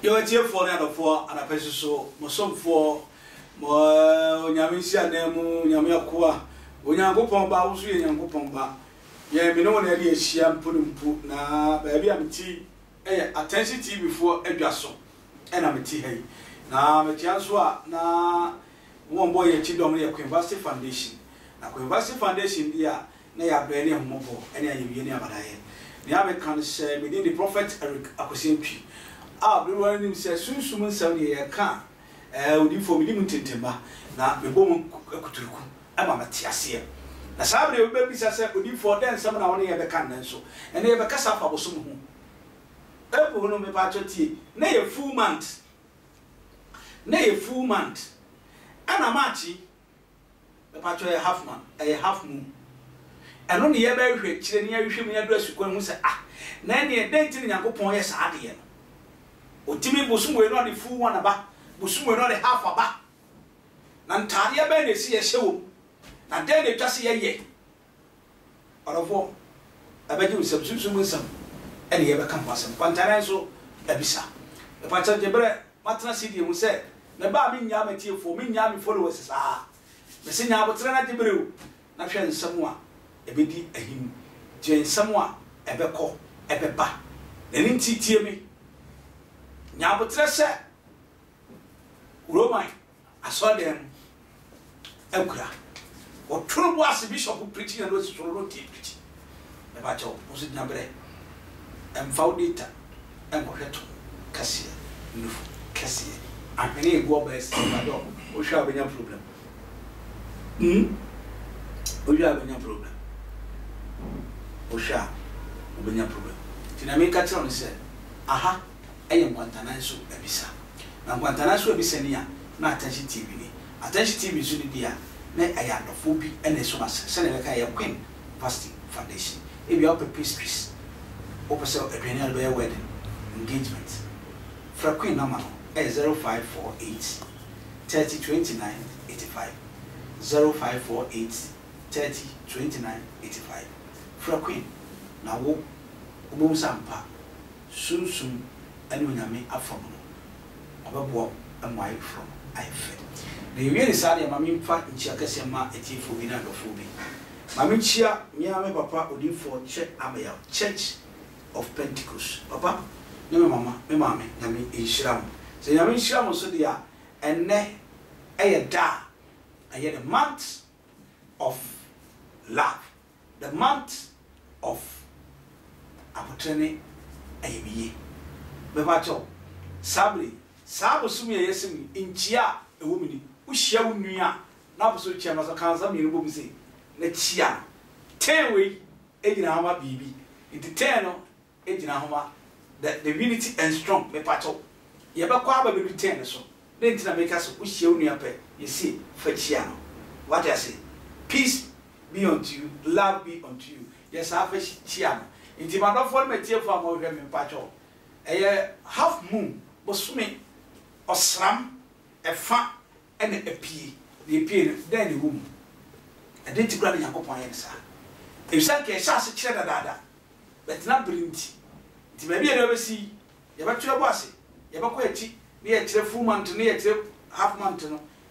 You are here for another four and a person so, some for more Yamisia Nemu, Yamiakua, when you go pon ba, Usu and go pon ba. Yeah, me no one area sham put na baby am tea, attention tea before a jasso, and I'm a tea hay. Now, my chance na one boy a chidom Queen Vasti Foundation. Now, Queen Vasti Foundation, dear, nay, I bear him mobile, and I am near Madaye. The American say within the prophet Eric Akosimpi. Ah, we were in soon 7 years can. We for limited timber. Now, the woman Kutuku, I'm a Tiasia. Na sabre we baby say odi for den some na won ye be kan so and ye be kasa fa bosom ho epo no me pa chotie na ye full month ana machi me pa cho ye half month half moon eno ne ye be hwe kire ne ye hwe mu ya do asukwan hu say ah na ne ye den tin yakopon ye sa ade ye no otimi bosom we no the full one aba bosom we no the half aba na ntade ye be ne si ye hyewo na den de twase ye orofo abaji usabsusu some ene ye be kan kwasem kwantana so abisa e pa cha jebre matna cd mu se na ba mi nya matiefo mi nya mi followers sa me se nya abotre na jebre na hwe nsam a ebedi ahim je nsam a ebekọ ebeba eni ntitie mi nya abotre se roman asodem ekura o true was bishop preaching and was solo preaching e ba cho o se nyabre em foundita em ko heto kasia nufu kasia apene go ba esi ba do o hwa benya problem o hwa benya problem o hwa benya problem tiname ka tell on say aha eyem kwantana so abisa na kwantana so abisa ni ya na attention tv ni attention tv so ni dia na aya dofo bi ene so mas se na ka ya Queen Vasti Foundation e bi open pastries opposite aduane albe wedding engagement fra Queen number 0548 3029 85 0548 3029 85 fra Queen na wo obom sampa sunsun anu nyame afom no obebo amwai from ife the really sad ya mami mfa nchia kase ma etifo bi na dofo bi mami chia me papa odi for church of Pentecost papa me mama me mama na me inshiram se ya me inshiram so dia enne eyeda the month of love, the month of apotrene ayebiye beba cho sabri sabo sumi yesimi inchia ewomini uhia wunua na boso chia no so kanza mi rubo bise na chia ten we ejina hama bibi it ten no ejina hama the unity and strong me pacho ye be kwa ba be ten so na ntina make us uhia wunua pe you see fa chia no what I say peace be unto you, love be unto you. Yes, I have a chia. In the matter of me tear for more than pacho. A half moon was swimming or slam a fa and a pea. The appear then the womb. I didn't grab your coupon answer. If some can shas a cheddar dada, but not brilliant. It may be an oversea. You have to a bossy. You have a quetty near to the full month, near to half month,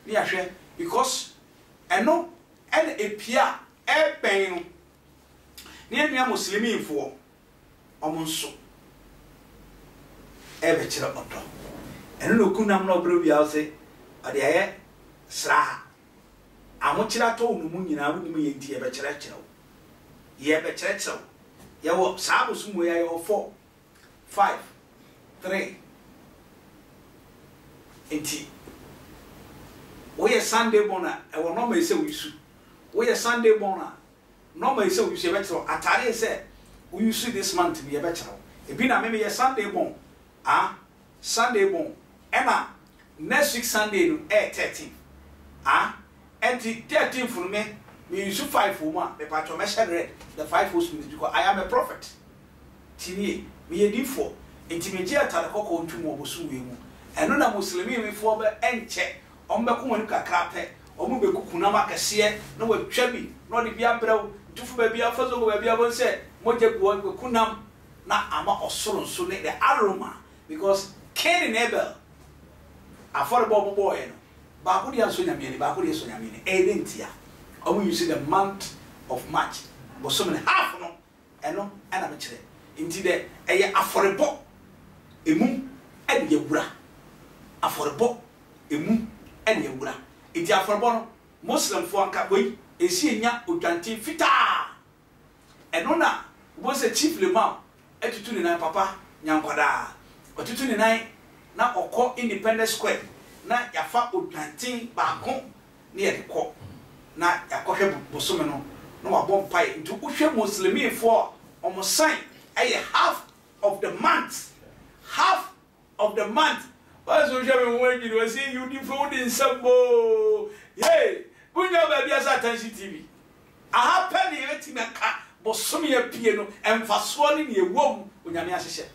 near share because I know and a pia. Pain near me a Muslim for almost so ever chill up and no kunam no brubia say, or the air sra. I want you to told the moon, I wouldn't mean to ever church. Ye ever church. Ya walk Sabu somewhere or 4, 5, 3 80. We are Sunday bona, I will not say we should. We are Sunday born. Normally, so we say better. Atari said, we use this month to be a better. If you maybe a Sunday born, Sunday born. Emma, next week Sunday, 13. And the 13 for me, we use 5 for one. The patron mentioned red, the 5 for me because I am a prophet. Tini, we are D4. Intimidate at the cocoa to Mobusu. And no Muslim before the end check on the Kumanuka carpet. Omu be kukunama kese na watwabi na odi bia brew tufu ba bia fazo ba bia bon se moje kunam na ama osoro so ne the aroma because Cain and Abel. Affordable boy. Bakudia Sunyamini, Bakudia Sunyamini, Edentia. Or you see the month of March. But so many half no, and no, and I'm a into the affordable. Emu and Yabra. Affordable. Emu and Yabra. It's affordable. Muslim for Kabwe is seeing ya Utanti Fita. And Nona was a chief lemon. At 29 Papa, Yankwada. Or 29 now or call Independence Square. Na yafa Utanti back near the court. Na Yakohe Bosomeno. No, I won't pay into Usha Muslim for almost sign half of the month. Half of the month. What's Usha working? Was saying you default in some bow. Yay! When you have a attention TV. I have penny letting a car, Bosomia piano, and for swallowing your womb when you're near Sisha.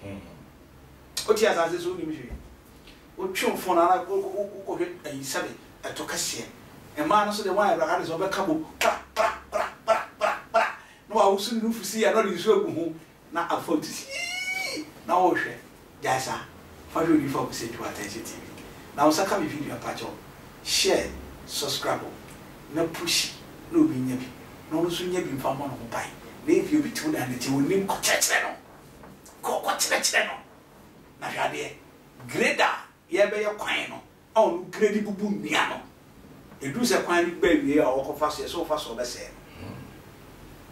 What he has as his own imagery. What chum for a 7 at Tokasia. And man also the one that is over Cabo. No, I will soon do for see another home. Now I thought to see. Now, Jassa, for you focus into attention TV. Now, Sakami video patch up. Share, subscribe, no push, no being no soon you be found on buy. Leave you between and it will name Cocheno. Cocheno. Najade, Greda, Yabe Quino, oh, credible boom, Niano. It was a quite baby or fast so fast or the same.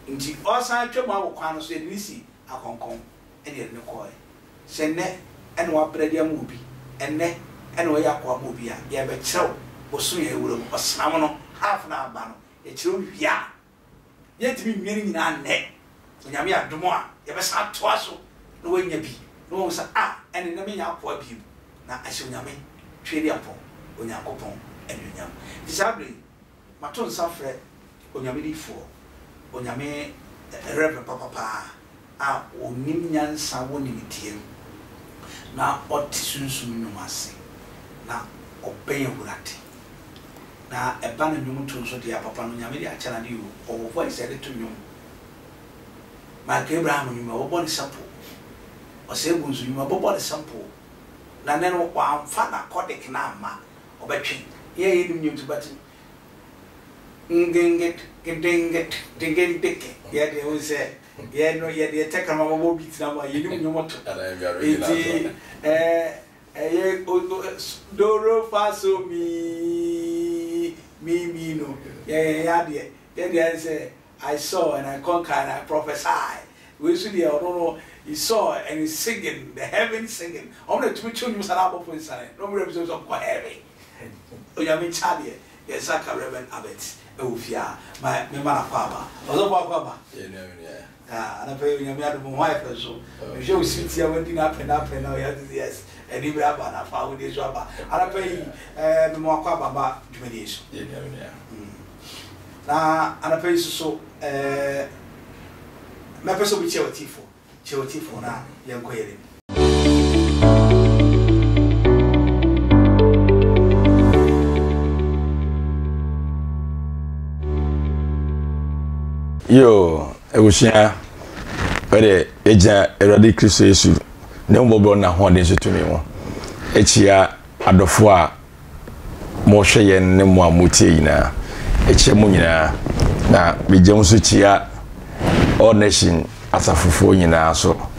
Indeed, also I told my Quano said, Lissy, a Hong Kong, and yet no coy. Send net and what bread your movie, and net and where aqua movie, ya bet so, was soon a wood or salmon, half an hour banner, a true ya. Yet to be meaning in our net. When you are Dumois, you ever sat twice, no way you be, no one said, and in the mean out for you. Now I show Yami, trade your phone, when you are coupon, and you know. Disably, my tone suffered when you are for. Onyame Reverend Papa a onim nyansa woni mitie na otisunsun numase na obey wurate na eba na nyum to so de papa no nyame de achara de o voice de to nyum ma ke Abraham nyum o body sample o se bunzu nyum o body sample na ne no kwa amfa na kodik na ama obetwe ye nyum to bati Dinget, yeah, they will say, yeah, no, yeah, they attack my mobile beats number, you know what? Doro Faso me, no, yeah, then say, I saw and I conquered and I prophesy. We should hear, no, he saw and he's singing, the heavens singing. Only to be tuned was an album for inside, no episodes of quite heavy. Oh, you mean Charlie, yes, I can Reverend Abbott. Ufia, my man Papa. Although Papa, and I pay you my wife so. You sit here waiting up and yes, and even up and I found this rubber. And I pay more Papa Jumination. Now, and I pay so my person with charity for now, young query. Yo, Ebushia, where Eja Eradi Christo Yesu, no more na holding to me. Echia Adofua Moshe and Nemo Mutina, Echemunina, na Bijamusuchia, all nation as a fufuina so,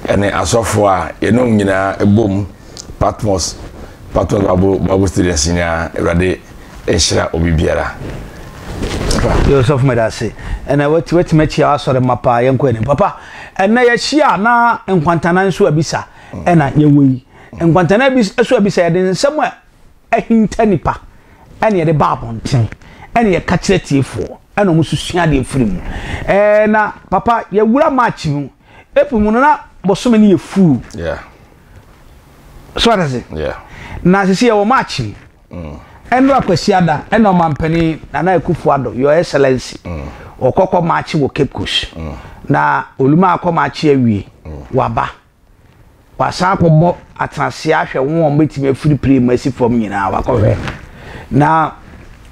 and as of war, Yenumina, a boom, Patmos Babu students in Eradi Eshra Obibiera. Yourself, Medasi, and I went to meet you also, Mapa, young queen, Papa, and now she are now in Quantanan Suabisa, and I you and Quantanabis Suabisa in somewhere a hintenipa, and yet a barbon tin, and yet catch the tea for, and almost shady free. And now, Papa, you will match you, Epumuna was so many a fool. Yeah. So what is it? Yeah. Now, see our matching. Eno akwasiada eno mampani Nana Akufo-Addo your excellency okokọ machi wo Cape Coast na oluma akọ awie waba wasa akọbọ atrase ahwe won betime afiri primacy from nyina wakọhwe na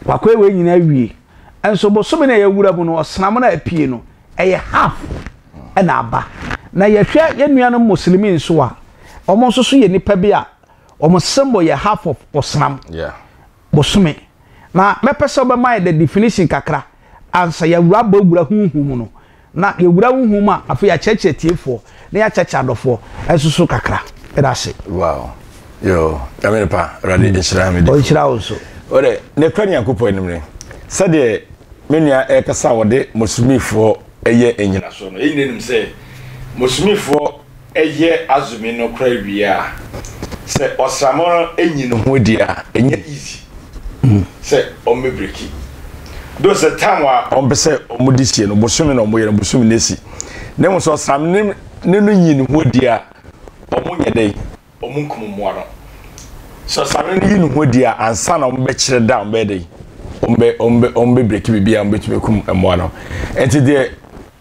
wakọwe nyina awie enso boso na yewura mu no osnam na apie no eye half na aba na yehwe yenuanom muslimin so a omo so ye nipa bi a omo symbol ye half of osnam yeah bosome na mepese obema the definition kakra ansa ya wura bagura hunhum no na ye wura hunhum a afi ya cheche tiefo na ya cheche adofo esusu kakra edase wow yo amene pa radi inshira me o inshira also ore ne kwani yakopo enimre sade menua ekasa wode musumifo eye enyina so no eyinenim se musumifo eye azumi no kra wia se osamo enyino hodia enye easy se omebreki do se time wa ombese omudisi no bosumi no moyere bosumi nesi nemu so sam ne no nyino hodia omunyedei omunkum no so sam ne nyino hodia ansa na ombe kire da ombedei ombe breki bibia ombetumi kum emo no enti de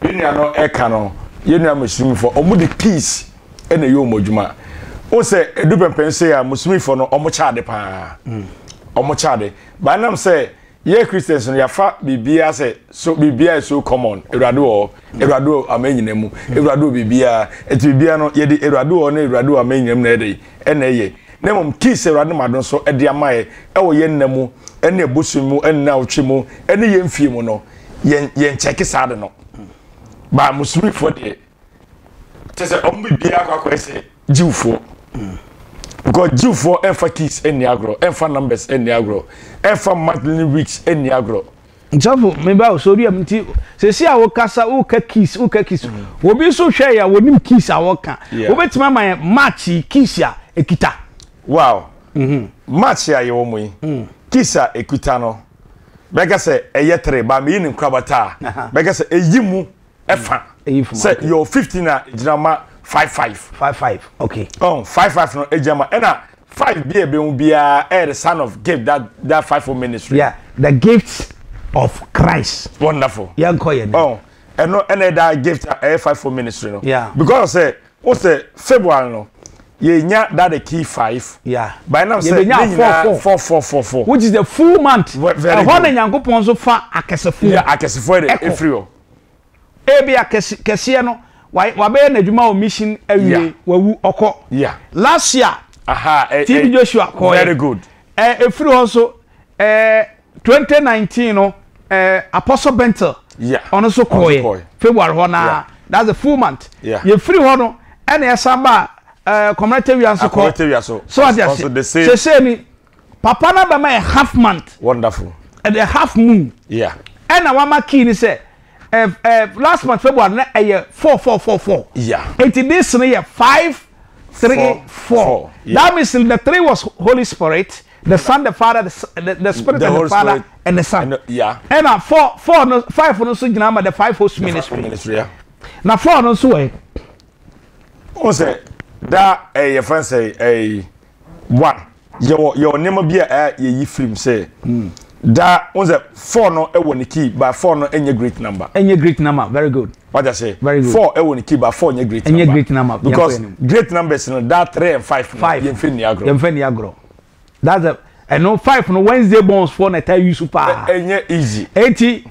yenu no eka no yenu amusumi for omude peace ene yo modwuma o se edupempense ya musumi for no omo chaade pa omo chaade ba nam se ye Christians no yafa bibia se so bibia is so common erado amenyinemu erado bibia eti bibia no ye de erado na erado amenyinemu na ede ene ye na mom peace erado madon so ede amaye ewo ye nnemu ene bosumu ene na otwemu ene ye mfie mu no ye check sade no ba musumi for de tese ombi bia akwa se jiwfo because jiwfo enfa keys eni agro enfa numbers eni agro enfa monthly weeks eni agro njavo memba osori amti sesi a wokasa woka keys obi so hwe ya wonim keys a woka obetima ma match keys a ekita wow match ya ye womu yi keys a ekita no bega se eye 3 ba me yin krabata bega se eyimu efa say your 15 na ejinama 55 okay 55 no ejama ena 5 be be bia the son of gift that 5 ministry yeah the gifts of Christ wonderful yankoye eno that gift 5 ministry no yeah because say what's the February no ye nya that the key 5 yeah by now say 4 which is the full month very good nyankopon so fa akesefo yeah akesefo every ebi akese no wa be na adwuma o mission awie wawu okọ yeah last year TV Joshua ko very good efiri also 2019 no Apostle Bentel yeah ono so ko February ho na that's a full month ye free ho no ene esamba community we so ko so also the same say ni papa na ba ma half month wonderful and a half moon yeah ena wa ma key ni say last month February na 4 yeah it this year 5-3-4 that means the 3 was Holy Spirit, the Son, the Father, the Spirit the and the Father Spirit, and the Son yeah and 4 no 5 no so ginama the 5 host ministry yeah na 4 no so o say that your friend say one your name be ye film say that on the 4 no e won key by 4 no any great number very good what I say very good 4 e won key by 4 any great number because great numbers no that 3 and 5 you feel ni agro that's a and no 5 no Wednesday bones 4 na tell you super easy 80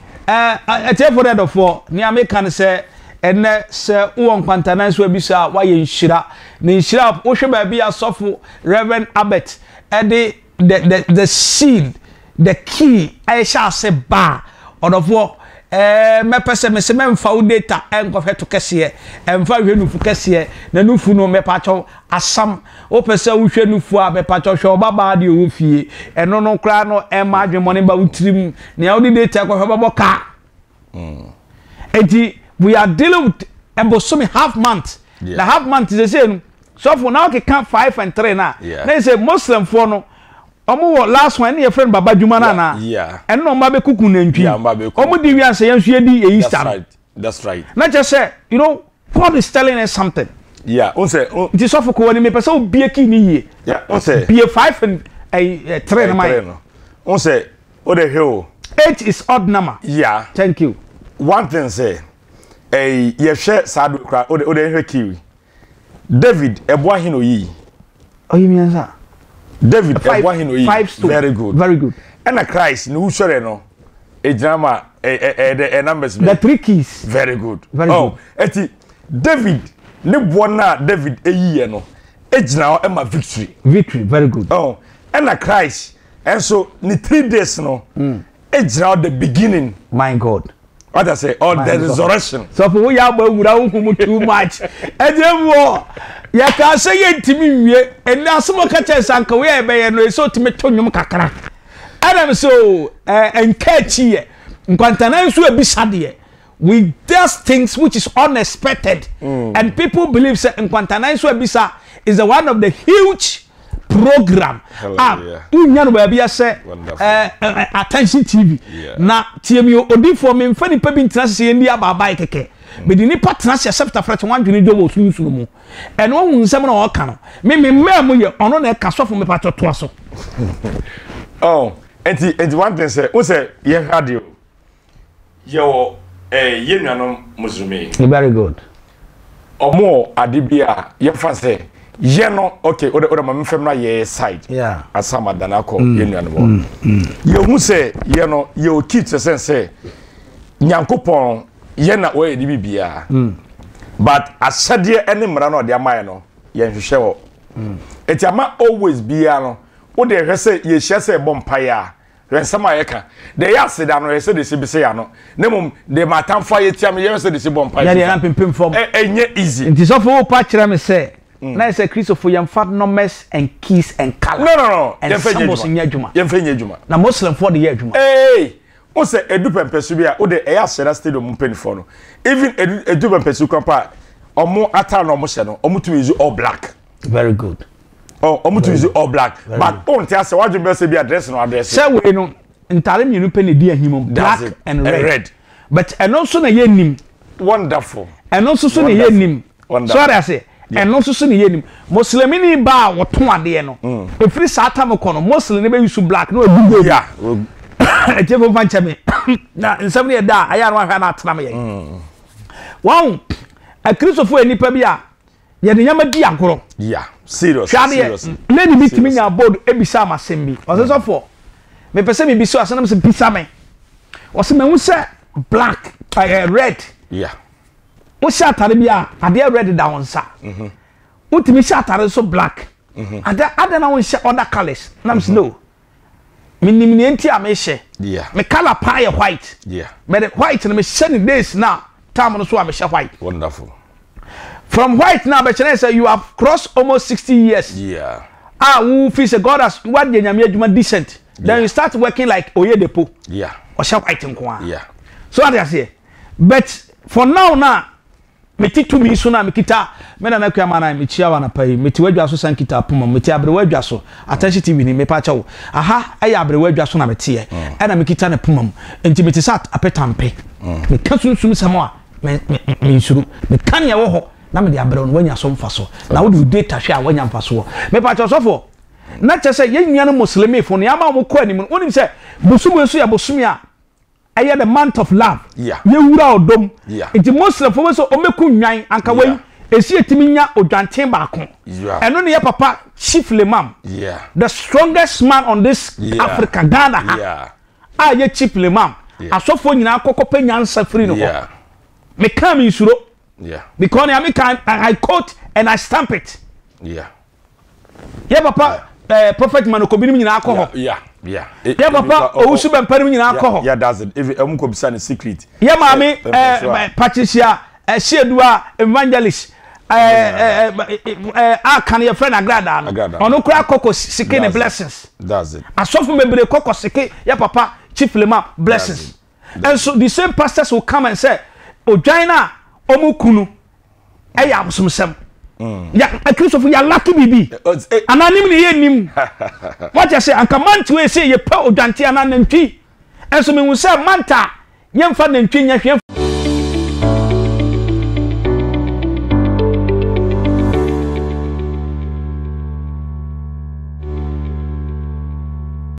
for that of 4 ni American say and se won kwantana so abisa wa ye nhira ni nhira wo hwe ba bia sofo Reverend Abbott and the seed the key I shall say ba odofo me pese me se memfa wo data enkofe to kese emfa hwe nufu kese na nufu no me pacho asam wo pese wo hwe nufu a me pacho hwe obaba de wo fie eno no kra no e ma adwemone ba wutirim na wo data ko hwe babo ka enti we are dealing with embosomi half month the half month is the same so for now we can 5 and 3 na they say Muslim for no omo last one your friend baba juma na and no mba be kuku nantwi omo di wi anse yansu edi Easter that's right not just say you know God is telling us something on say it is so for when me person obi eki ni ye on say be 5 and 3 na my on say o the hill 8 is odd number thank you one thing say ye hwe sadu kra o de hwe kiwi David ebo ahino yi you mean that David ebo ahino yi very good and a Christ no usore no ejama the numbers the 3 keys very good eti David ne bona David eyiye no ejina ema victory very good oh and Christ and so ni 3 days no ejina the beginning my God what I say all the resurrection so for we ya gbawura unkum too much ejemo ya ka say yentimi wie eni asomo ka chansanka we e be ye no so timi tonwum kakra adam so enkachi ye nkwantana nso ebisade we does things which is unexpected and people believe say nkwantana nso ebisa is a one of the huge program unya no ba say attention TV na TMU odifo me mfa nipa bi ntena se ndi ababa keke be di nipa tena se chapter 1 dwene do wo sunsun mu eno hu nsem na o ka no me mem ye ono na ka sofo me pato to aso oh and one thing say o say ye radio yo ye nuanom muslimi very good omo adibia ye fa say ye no okay o ma mfem na ye side yeah asama danako ye nuanom ye hu say ye no ye o teach say nyankopon ye na o ye bibia but asade ene mra no de amaye no ye nhwehwe wo etiama always bia no o de hwese ye hye say bompaya when sama yeka de ya seda no hwese de sibise ya no nemum de matamfa ye tiam ye hwese de sibompaya ya de pimpim form enye easy nti so for pa kire me say na say Christopher yam fat numbers and keys and color no and symbols in adwuma ye mfenye adwuma na Muslim for the year adwuma o say edu pempesu bia o de eya shera stadium mpenifo no even edu pempesu kwapa omo ata no mo hye no omo to use all black very good oh omo to use all black but on tia say wadwe be say bi address no address say we no ntare mienu pe ne di ahimom black and red but eno so na ye nim wonderful eno so na ye nim sorry I say eno so na ye nim muslimini ba woto ade no efiri satam kono muslim ne be use black no adugo ya ejefo fanchame na nsam ne da aya no ahwa na atena me ye wow a Christopher enipa bi a ye de nyama di agoro yeah serious lady bitimi nya board ebisa amasem bi o so for me pese me biso asanam se bisa me o se me hu se black red yeah o sha atare bi a ade red da wonsa utimi sha atare so black ada na won sha other colors nam se no minim ne enti a me hye yeah me color pie white yeah me the white na me shine days now time no so a me hye white wonderful from white now but say you have crossed almost 60 years yeah who feels God has what the nyame adwuma decent then you start working like Oyedepo yeah or sharp white nko yeah so what I say but for now me titu mi so na me kita me na kwa mana me chia wana pai me ti wadwa so sankita poma me ti abre wadwa so attention TV ni me pa cha wo aha ayi abre wadwa so na me tie e na me kita na poma enti me ti sat apetampe me kasunsun samo a me nsuru me kan ya wo ho na me de abre no wanya so mfaso na wo de data hwe a wanya mfaso me pa cha so for na che se ye nua no muslimi fo ne ama mo ko anim woni se bosumu so ya bosumi a aye the month of love yeah ye wura odom yeah enti muslim fo so omeku nwan anka wai esi etimi nya odwanten ba ko eno ne ye papa chief lemam yeah the strongest man on this Africa Ghana yeah ye chief lemam asofo nyina kokopa nyansa free no yeah me come insuro yeah because I quote and I stamp it yeah papa prophet manokobini nyina akọ yeah papa owusu bemparim nyina akọ yeah that's it if em ko bisa ne secret mami Patricia Shedua evangelist kan your friend agrada ono kura kokko sike ne blessings that's it asofu mebre kokko sike papa chief lema blessings and so the same pastors will come and say ojaina omukunu eya abusumsem ya Christopher ya lucky bibi ananim ne ye nim what you say anka manti we say ye pa odwante ananantwi enso me hu say manta yemfa nantwi nya hwe